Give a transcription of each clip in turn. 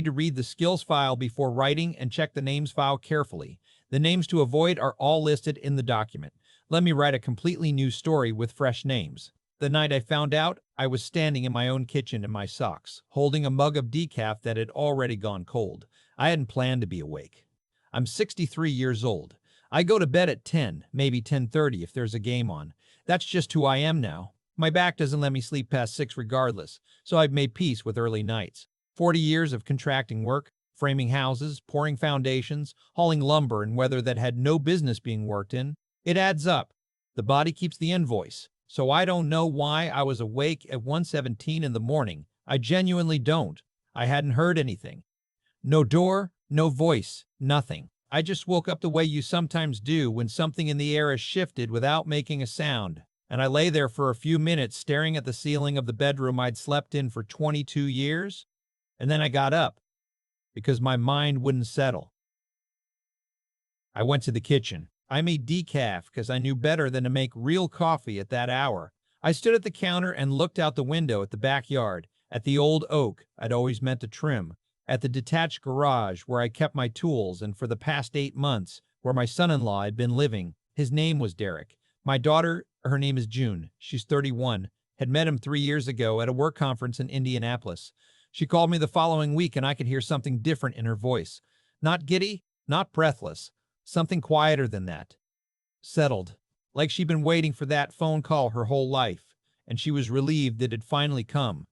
To read the skills file before writing and check the names file carefully. The names to avoid are all listed in the document. Let me write a completely new story with fresh names. The night I found out, I was standing in my own kitchen in my socks, holding a mug of decaf that had already gone cold. I hadn't planned to be awake. I'm 63 years old. I go to bed at 10, maybe 10:30 if there's a game on. That's just who I am now. My back doesn't let me sleep past 6 regardless, so I've made peace with early nights. 40 years of contracting work, framing houses, pouring foundations, hauling lumber in weather that had no business being worked in. It adds up. The body keeps the invoice. So I don't know why I was awake at 1:17 in the morning. I genuinely don't. I hadn't heard anything. No door, no voice, nothing. I just woke up the way you sometimes do when something in the air has shifted without making a sound. And I lay there for a few minutes staring at the ceiling of the bedroom I'd slept in for 22 years. And then I got up, because my mind wouldn't settle. I went to the kitchen. I made decaf because I knew better than to make real coffee at that hour. I stood at the counter and looked out the window at the backyard, at the old oak I'd always meant to trim, at the detached garage where I kept my tools, and for the past 8 months, where my son-in-law had been living. His name was Derek. My daughter, her name is June, she's 31, had met him 3 years ago at a work conference in Indianapolis. She called me the following week and I could hear something different in her voice. Not giddy, not breathless, something quieter than that. Settled, like she'd been waiting for that phone call her whole life, and she was relieved it had finally come.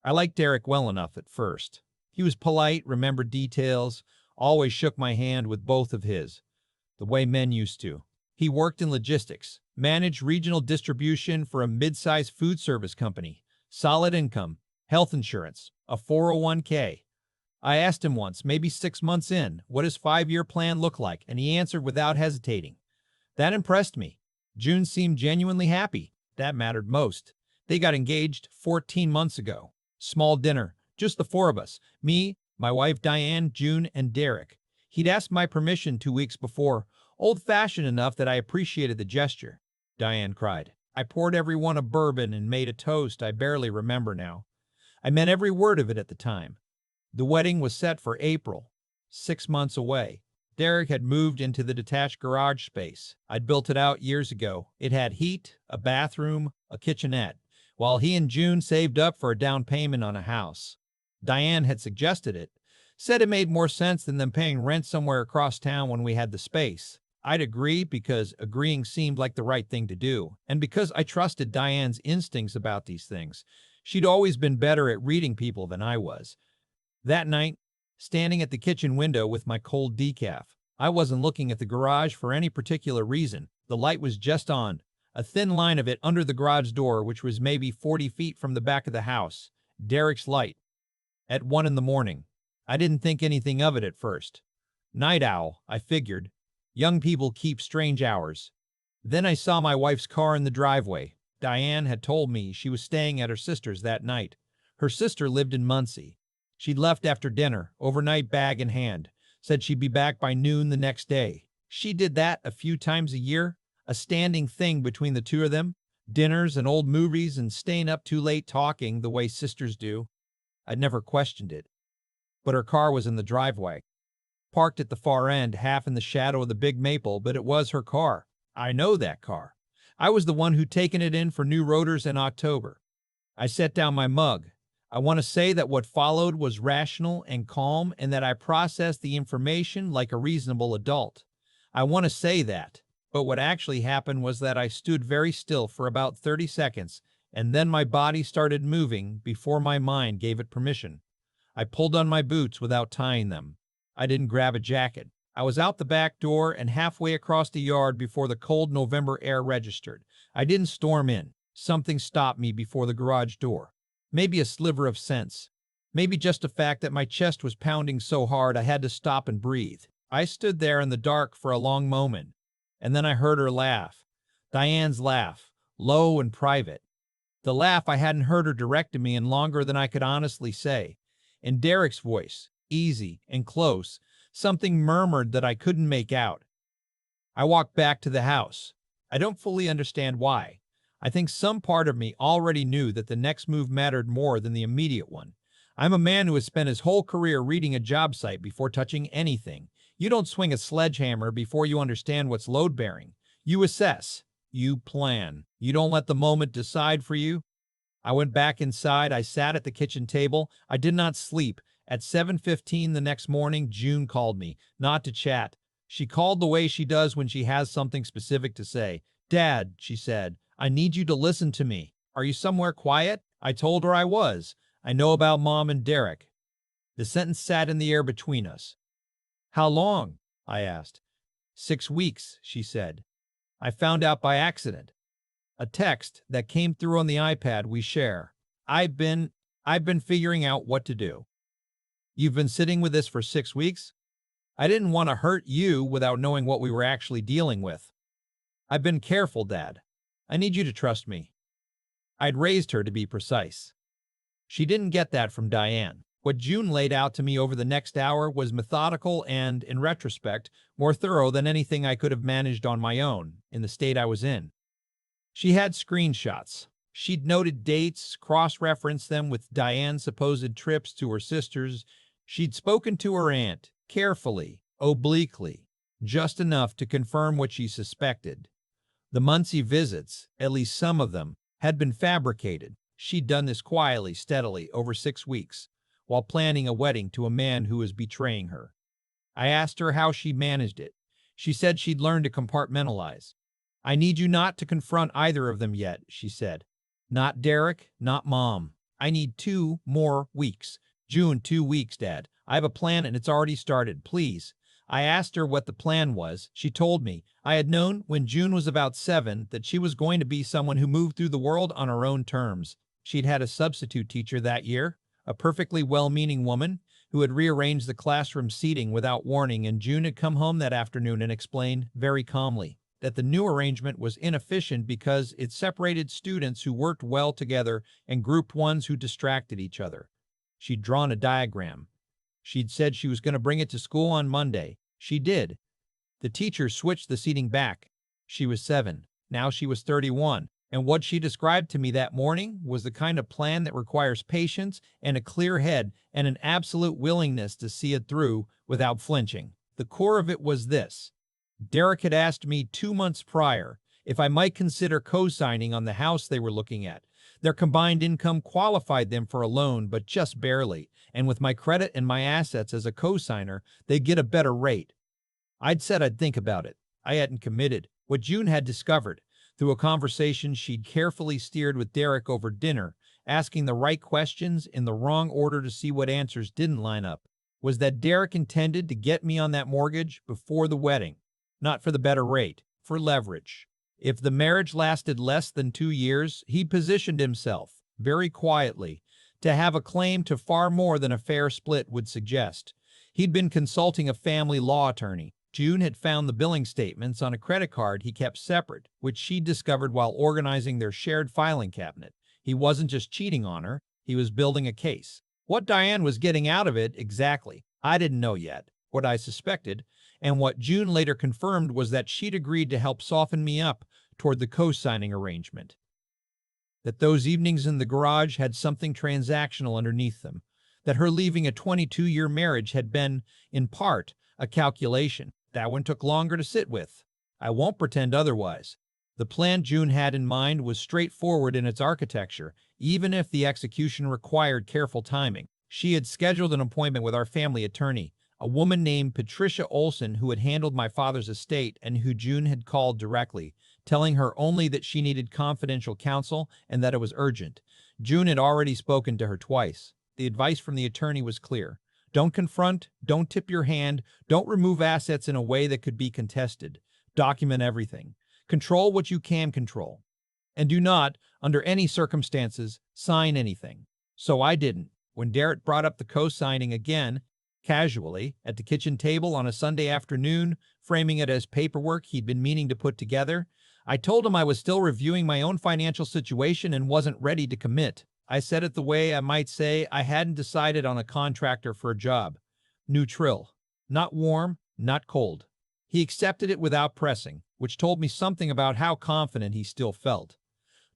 I liked Derek well enough at first. He was polite, remembered details, always shook my hand with both of his, the way men used to. He worked in logistics, managed regional distribution for a mid-sized food service company, solid income, health insurance, a 401k. I asked him once, maybe 6 months in, what his 5-year plan looked like, and he answered without hesitating. That impressed me. June seemed genuinely happy. That mattered most. They got engaged 14 months ago. Small dinner, just the 4 of us, me, my wife Diane, June, and Derek. He'd asked my permission 2 weeks before, old-fashioned enough that I appreciated the gesture. Diane cried. I poured everyone a bourbon and made a toast I barely remember now. I meant every word of it at the time. The wedding was set for April, 6 months away. Derek had moved into the detached garage space. I'd built it out years ago. It had heat, a bathroom, a kitchenette, while he and June saved up for a down payment on a house. Diane had suggested it, said it made more sense than them paying rent somewhere across town when we had the space. I'd agree because agreeing seemed like the right thing to do, and because I trusted Diane's instincts about these things. She'd always been better at reading people than I was. That night, standing at the kitchen window with my cold decaf, I wasn't looking at the garage for any particular reason. The light was just on, a thin line of it under the garage door, which was maybe 40 feet from the back of the house. Derek's light. At 1 in the morning. I didn't think anything of it at first. Night owl, I figured. Young people keep strange hours. Then I saw my wife's car in the driveway. Diane had told me she was staying at her sister's that night. Her sister lived in Muncie. She'd left after dinner, overnight bag in hand, said she'd be back by noon the next day. She did that a few times a year, a standing thing between the two of them, dinners and old movies and staying up too late talking the way sisters do. I'd never questioned it. But her car was in the driveway, parked at the far end, half in the shadow of the big maple, but it was her car. I know that car. I was the one who'd taken it in for new rotors in October. I set down my mug. I want to say that what followed was rational and calm and that I processed the information like a reasonable adult. I want to say that. But what actually happened was that I stood very still for about 30 seconds, and then my body started moving before my mind gave it permission. I pulled on my boots without tying them. I didn't grab a jacket. I was out the back door and halfway across the yard before the cold November air registered. I didn't storm in. Something stopped me before the garage door. Maybe a sliver of sense. Maybe just the fact that my chest was pounding so hard I had to stop and breathe. I stood there in the dark for a long moment, and then I heard her laugh. Diane's laugh, low and private. The laugh I hadn't heard her direct to me in longer than I could honestly say. In Derek's voice, easy and close, something murmured that I couldn't make out. I walked back to the house. I don't fully understand why. I think some part of me already knew that the next move mattered more than the immediate one. I'm a man who has spent his whole career reading a job site before touching anything. You don't swing a sledgehammer before you understand what's load-bearing. You assess. You plan. You don't let the moment decide for you. I went back inside. I sat at the kitchen table. I did not sleep. At 7:15 the next morning, June called me, not to chat. She called the way she does when she has something specific to say. "Dad," she said, "I need you to listen to me. Are you somewhere quiet?" I told her I was. "I know about Mom and Derek." The sentence sat in the air between us. "How long?" I asked. "6 weeks," she said. "I found out by accident." A text that came through on the iPad we share. I've been figuring out what to do. You've been sitting with this for 6 weeks? I didn't want to hurt you without knowing what we were actually dealing with. I've been careful, Dad. I need you to trust me. I'd raised her to be precise. She didn't get that from Diane. What June laid out to me over the next hour was methodical and, in retrospect, more thorough than anything I could have managed on my own, in the state I was in. She had screenshots. She'd noted dates, cross-referenced them with Diane's supposed trips to her sisters. She'd spoken to her aunt, carefully, obliquely, just enough to confirm what she suspected. The Muncie visits, at least some of them, had been fabricated. She'd done this quietly, steadily, over 6 weeks, while planning a wedding to a man who was betraying her. I asked her how she managed it. She said she'd learned to compartmentalize. "I need you not to confront either of them yet," she said. "Not Derek, not Mom. I need 2 more weeks. June, 2 weeks, Dad. I have a plan and it's already started. Please." I asked her what the plan was. She told me. I had known when June was about 7 that she was going to be someone who moved through the world on her own terms. She'd had a substitute teacher that year, a perfectly well-meaning woman who had rearranged the classroom seating without warning, and June had come home that afternoon and explained, very calmly, that the new arrangement was inefficient because it separated students who worked well together and grouped ones who distracted each other. She'd drawn a diagram. She'd said she was going to bring it to school on Monday. She did. The teacher switched the seating back. She was 7. Now she was 31. And what she described to me that morning was the kind of plan that requires patience and a clear head and an absolute willingness to see it through without flinching. The core of it was this. Derek had asked me 2 months prior if I might consider co-signing on the house they were looking at. Their combined income qualified them for a loan, but just barely, and with my credit and my assets as a co-signer, they'd get a better rate. I'd said I'd think about it. I hadn't committed. What June had discovered, through a conversation she'd carefully steered with Derek over dinner, asking the right questions in the wrong order to see what answers didn't line up, was that Derek intended to get me on that mortgage before the wedding. Not for the better rate, for leverage. If the marriage lasted less than 2 years, he'd positioned himself, very quietly, to have a claim to far more than a fair split would suggest. He'd been consulting a family law attorney. June had found the billing statements on a credit card he kept separate, which she'd discovered while organizing their shared filing cabinet. He wasn't just cheating on her, he was building a case. What Diane was getting out of it exactly, I didn't know yet. What I suspected, and what June later confirmed, was that she'd agreed to help soften me up toward the co-signing arrangement. That those evenings in the garage had something transactional underneath them. That her leaving a 22-year marriage had been, in part, a calculation. That one took longer to sit with. I won't pretend otherwise. The plan June had in mind was straightforward in its architecture, even if the execution required careful timing. She had scheduled an appointment with our family attorney, a woman named Patricia Olson, who had handled my father's estate and who June had called directly, telling her only that she needed confidential counsel and that it was urgent. June had already spoken to her twice. The advice from the attorney was clear. Don't confront, don't tip your hand, don't remove assets in a way that could be contested. Document everything. Control what you can control. And do not, under any circumstances, sign anything. So I didn't. When Derek brought up the co-signing again, casually, at the kitchen table on a Sunday afternoon, framing it as paperwork he'd been meaning to put together, I told him I was still reviewing my own financial situation and wasn't ready to commit. I said it the way I might say I hadn't decided on a contractor for a job. Neutral. Not warm, not cold. He accepted it without pressing, which told me something about how confident he still felt.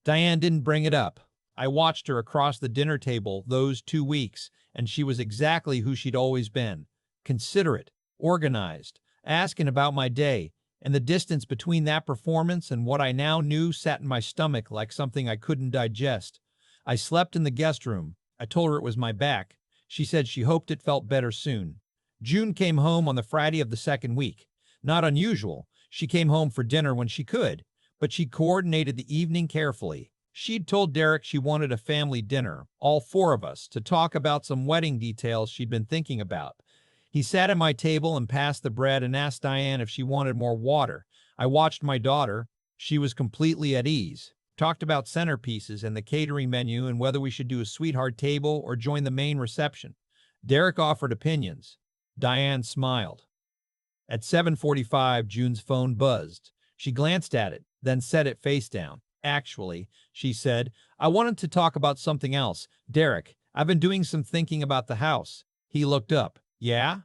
Diane didn't bring it up. I watched her across the dinner table those 2 weeks, and she was exactly who she'd always been. Considerate, organized, asking about my day, and the distance between that performance and what I now knew sat in my stomach like something I couldn't digest. I slept in the guest room. I told her it was my back. She said she hoped it felt better soon. June came home on the Friday of the second week. Not unusual. She came home for dinner when she could, but she coordinated the evening carefully. She'd told Derek she wanted a family dinner, all four of us, to talk about some wedding details she'd been thinking about. He sat at my table and passed the bread and asked Diane if she wanted more water. I watched my daughter. She was completely at ease. Talked about centerpieces and the catering menu and whether we should do a sweetheart table or join the main reception. Derek offered opinions. Diane smiled. At 7:45, June's phone buzzed. She glanced at it, then set it face down. Actually, she said, I wanted to talk about something else. Derek, I've been doing some thinking about the house. He looked up. Yeah?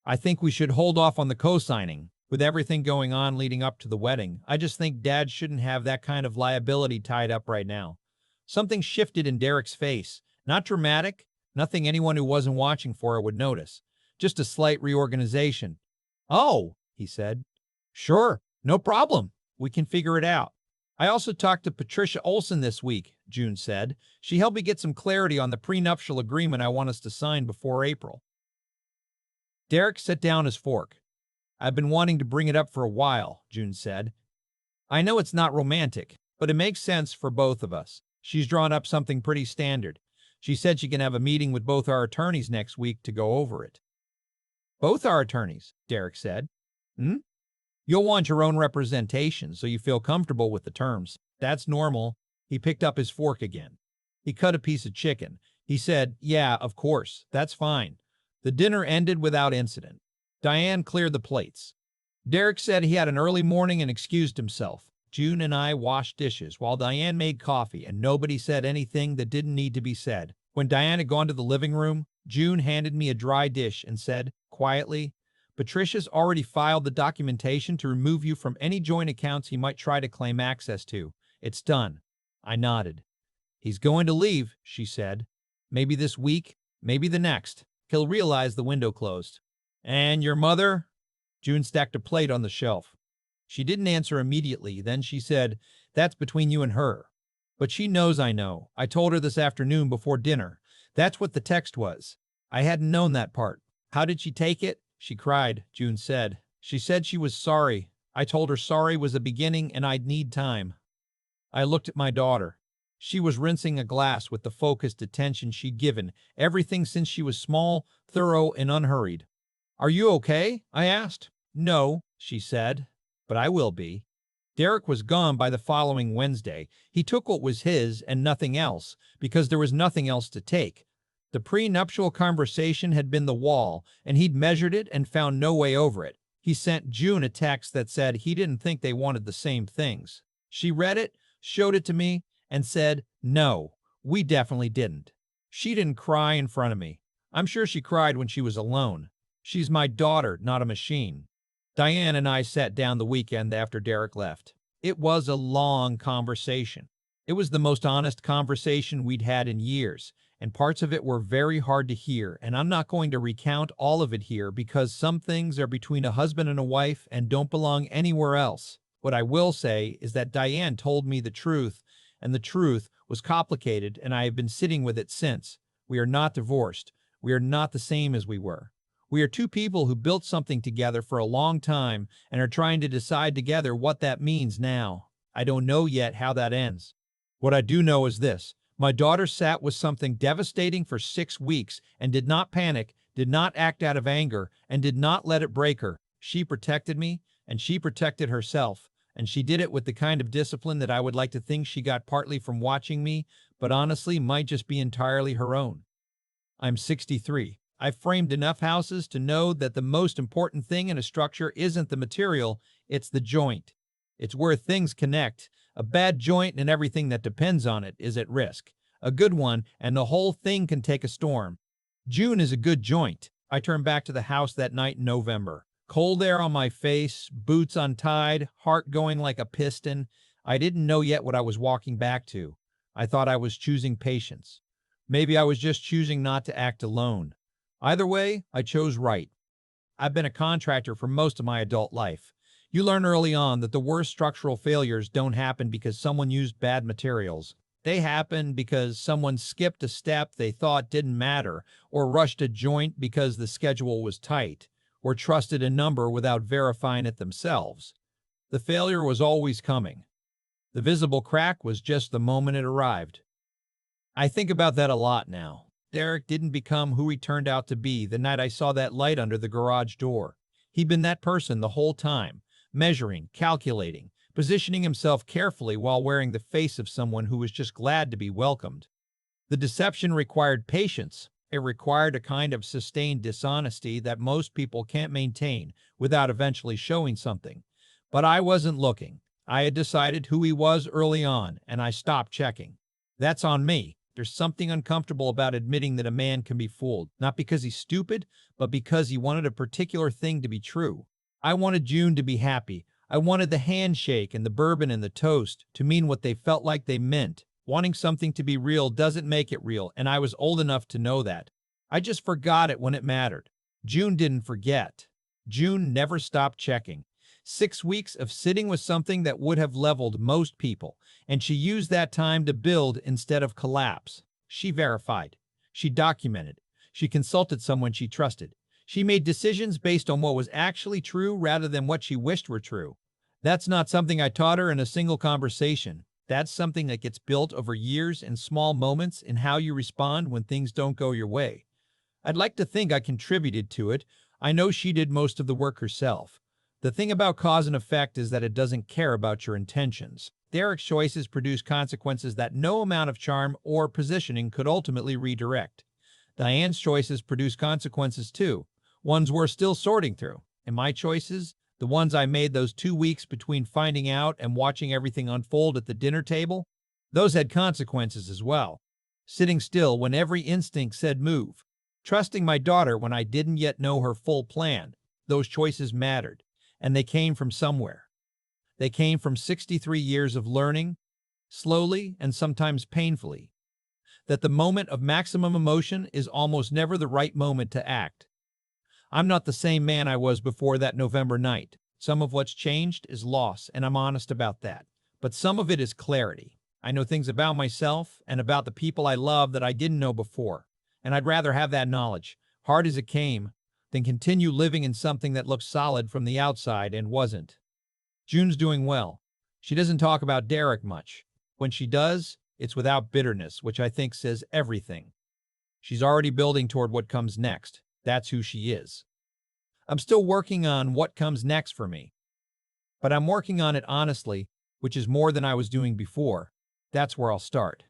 I think we should hold off on the co-signing. With everything going on leading up to the wedding, I just think Dad shouldn't have that kind of liability tied up right now. Something shifted in Derek's face. Not dramatic, nothing anyone who wasn't watching for it would notice. Just a slight reorganization. Oh, he said. Sure, no problem. We can figure it out. I also talked to Patricia Olson this week, June said. She helped me get some clarity on the prenuptial agreement I want us to sign before April. Derek set down his fork. I've been wanting to bring it up for a while, June said. I know it's not romantic, but it makes sense for both of us. She's drawn up something pretty standard. She said she can have a meeting with both our attorneys next week to go over it. Both our attorneys, Derek said. Hmm? You'll want your own representation so you feel comfortable with the terms. That's normal. He picked up his fork again. He cut a piece of chicken. He said, yeah, of course, that's fine. The dinner ended without incident. Diane cleared the plates. Derek said he had an early morning and excused himself. June and I washed dishes while Diane made coffee, and nobody said anything that didn't need to be said. When Diane had gone to the living room, June handed me a dry dish and said, quietly, Patricia's already filed the documentation to remove you from any joint accounts he might try to claim access to. It's done. I nodded. He's going to leave, she said. Maybe this week, maybe the next. He'll realize the window closed. And your mother? June stacked a plate on the shelf. She didn't answer immediately. Then she said, that's between you and her. But she knows I know. I told her this afternoon before dinner. That's what the text was. I hadn't known that part. How did she take it? She cried, June said. She said she was sorry. I told her sorry was a beginning and I'd need time. I looked at my daughter. She was rinsing a glass with the focused attention she'd given everything since she was small, thorough, and unhurried. Are you okay? I asked. No, she said, but I will be. Derek was gone by the following Wednesday. He took what was his and nothing else, because there was nothing else to take. The prenuptial conversation had been the wall, and he'd measured it and found no way over it. He sent June a text that said he didn't think they wanted the same things. She read it, showed it to me, and said, no, we definitely didn't. She didn't cry in front of me. I'm sure she cried when she was alone. She's my daughter, not a machine. Diane and I sat down the weekend after Derek left. It was a long conversation. It was the most honest conversation we'd had in years, and parts of it were very hard to hear, and I'm not going to recount all of it here because some things are between a husband and a wife and don't belong anywhere else. What I will say is that Diane told me the truth, and the truth was complicated, and I have been sitting with it since. We are not divorced. We are not the same as we were. We are two people who built something together for a long time and are trying to decide together what that means now. I don't know yet how that ends. What I do know is this. My daughter sat with something devastating for 6 weeks and did not panic, did not act out of anger, and did not let it break her. She protected me, and she protected herself, and she did it with the kind of discipline that I would like to think she got partly from watching me, but honestly might just be entirely her own. I'm 63. I've framed enough houses to know that the most important thing in a structure isn't the material, it's the joint. It's where things connect. A bad joint and everything that depends on it is at risk. A good one, and the whole thing can take a storm. June is a good joint. I turned back to the house that night in November. Cold air on my face, boots untied, heart going like a piston. I didn't know yet what I was walking back to. I thought I was choosing patience. Maybe I was just choosing not to act alone. Either way, I chose right. I've been a contractor for most of my adult life. You learn early on that the worst structural failures don't happen because someone used bad materials. They happen because someone skipped a step they thought didn't matter, or rushed a joint because the schedule was tight, or trusted a number without verifying it themselves. The failure was always coming. The visible crack was just the moment it arrived. I think about that a lot now. Derek didn't become who he turned out to be the night I saw that light under the garage door. He'd been that person the whole time, measuring, calculating, positioning himself carefully while wearing the face of someone who was just glad to be welcomed. The deception required patience. It required a kind of sustained dishonesty that most people can't maintain without eventually showing something. But I wasn't looking. I had decided who he was early on, and I stopped checking. That's on me. There's something uncomfortable about admitting that a man can be fooled, not because he's stupid, but because he wanted a particular thing to be true. I wanted June to be happy. I wanted the handshake and the bourbon and the toast to mean what they felt like they meant. Wanting something to be real doesn't make it real, and I was old enough to know that. I just forgot it when it mattered. June didn't forget. June never stopped checking. 6 weeks of sitting with something that would have leveled most people, and she used that time to build instead of collapse. She verified. She documented. She consulted someone she trusted. She made decisions based on what was actually true rather than what she wished were true. That's not something I taught her in a single conversation. That's something that gets built over years in small moments in how you respond when things don't go your way. I'd like to think I contributed to it. I know she did most of the work herself. The thing about cause and effect is that it doesn't care about your intentions. Derek's choices produce consequences that no amount of charm or positioning could ultimately redirect. Diane's choices produce consequences too, ones we're still sorting through. And my choices, the ones I made those 2 weeks between finding out and watching everything unfold at the dinner table, those had consequences as well. Sitting still when every instinct said move. Trusting my daughter when I didn't yet know her full plan. Those choices mattered. And they came from somewhere. They came from 63 years of learning, slowly and sometimes painfully, that the moment of maximum emotion is almost never the right moment to act. I'm not the same man I was before that November night. Some of what's changed is loss, and I'm honest about that. But some of it is clarity. I know things about myself and about the people I love that I didn't know before, and I'd rather have that knowledge, hard as it came, than continue living in something that looked solid from the outside and wasn't. June's doing well. She doesn't talk about Derek much. When she does, it's without bitterness, which I think says everything. She's already building toward what comes next. That's who she is. I'm still working on what comes next for me, but I'm working on it honestly, which is more than I was doing before. That's where I'll start.